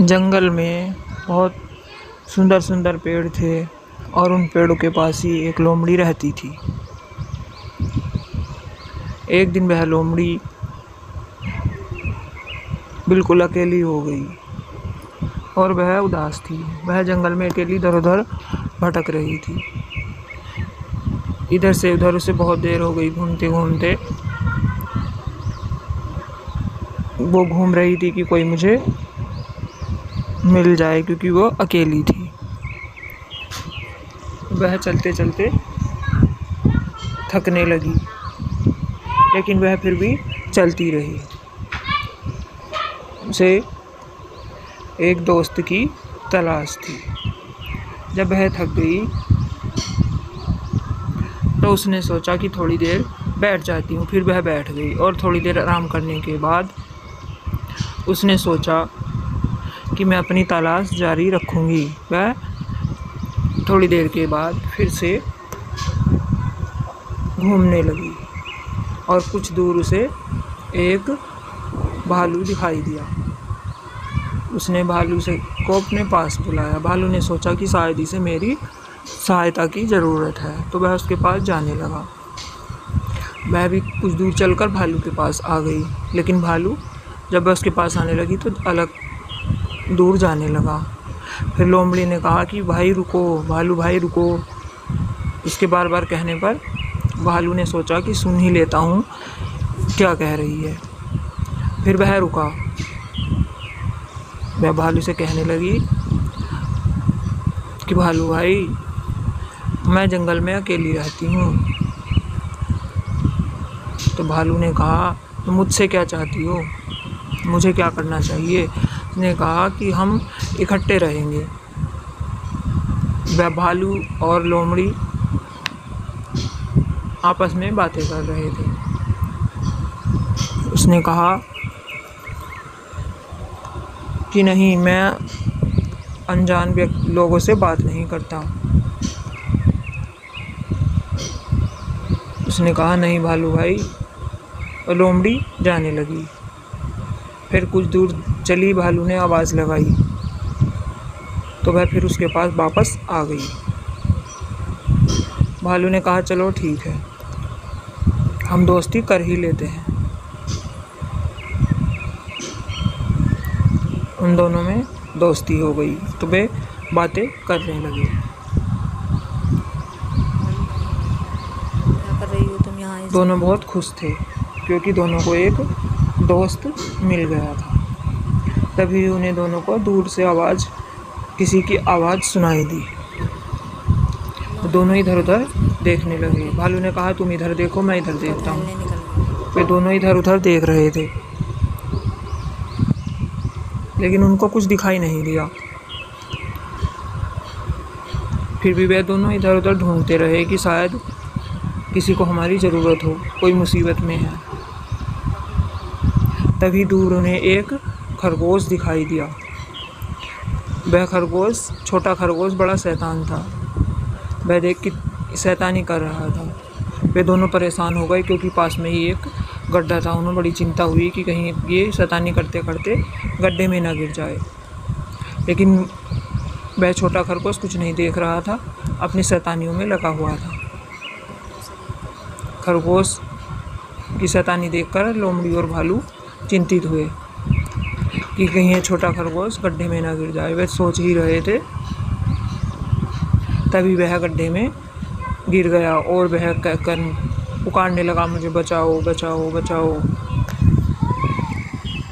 जंगल में बहुत सुंदर सुंदर पेड़ थे और उन पेड़ों के पास ही एक लोमड़ी रहती थी। एक दिन वह लोमड़ी बिल्कुल अकेली हो गई और वह उदास थी। वह जंगल में अकेली इधर उधर भटक रही थी। इधर से उधर उसे बहुत देर हो गई घूमते घूमते। वो घूम रही थी कि कोई मुझे मिल जाए, क्योंकि वो अकेली थी। वह चलते चलते थकने लगी, लेकिन वह फिर भी चलती रही। उसे एक दोस्त की तलाश थी। जब वह थक गई तो उसने सोचा कि थोड़ी देर बैठ जाती हूँ। फिर वह बैठ गई और थोड़ी देर आराम करने के बाद उसने सोचा कि मैं अपनी तलाश जारी रखूँगी। वह थोड़ी देर के बाद फिर से घूमने लगी और कुछ दूर उसे एक भालू दिखाई दिया। उसने भालू को अपने पास बुलाया। भालू ने सोचा कि शायद इसे मेरी सहायता की ज़रूरत है, तो वह उसके पास जाने लगा। वह भी कुछ दूर चलकर भालू के पास आ गई, लेकिन भालू जब वह उसके पास आने लगी तो अलग दूर जाने लगा। फिर लोमड़ी ने कहा कि भाई रुको, भालू भाई रुको। उसके बार बार कहने पर भालू ने सोचा कि सुन ही लेता हूँ क्या कह रही है। फिर वह रुका। वह भालू से कहने लगी कि भालू भाई, मैं जंगल में अकेली रहती हूँ। तो भालू ने कहा, तो मुझसे क्या चाहती हो, मुझे क्या करना चाहिए? उसने कहा कि हम इकट्ठे रहेंगे। वह भालू और लोमड़ी आपस में बातें कर रहे थे। उसने कहा कि नहीं, मैं अनजान लोगों से बात नहीं करता। उसने कहा नहीं भालू भाई, और लोमड़ी जाने लगी। फिर कुछ दूर चली, भालू ने आवाज़ लगाई तो वह फिर उसके पास वापस आ गई। भालू ने कहा चलो ठीक है, हम दोस्ती कर ही लेते हैं। उन दोनों में दोस्ती हो गई तो वे बातें करने लगे। क्या कर रही हो तुम यहाँ? दोनों बहुत खुश थे क्योंकि दोनों को एक दोस्त मिल गया था। तभी उन्हें दोनों को दूर से किसी की आवाज़ सुनाई दी। तो दोनों इधर उधर देखने लगे। भालू ने कहा तुम इधर देखो, मैं इधर देखता हूँ। वे दोनों इधर उधर देख रहे थे, लेकिन उनको कुछ दिखाई नहीं दिया। फिर भी वे दोनों इधर उधर ढूंढते रहे कि शायद किसी को हमारी ज़रूरत हो, कोई मुसीबत में है। तभी दूर उन्हें एक खरगोश दिखाई दिया। वह खरगोश, छोटा खरगोश, बड़ा शैतान था। वह देख के शैतानी कर रहा था। वे दोनों परेशान हो गए क्योंकि पास में ही एक गड्ढा था। उन्हें बड़ी चिंता हुई कि कहीं ये शैतानी करते करते गड्ढे में ना गिर जाए। लेकिन वह छोटा खरगोश कुछ नहीं देख रहा था, अपनी शैतानियों में लगा हुआ था। खरगोश की शैतानी देखकर लोमड़ी और भालू चिंतित हुए कि कहीं ये छोटा खरगोश गड्ढे में ना गिर जाए। वे सोच ही रहे थे, तभी वह गड्ढे में गिर गया और वह कहकर पुकारने लगा मुझे बचाओ बचाओ बचाओ।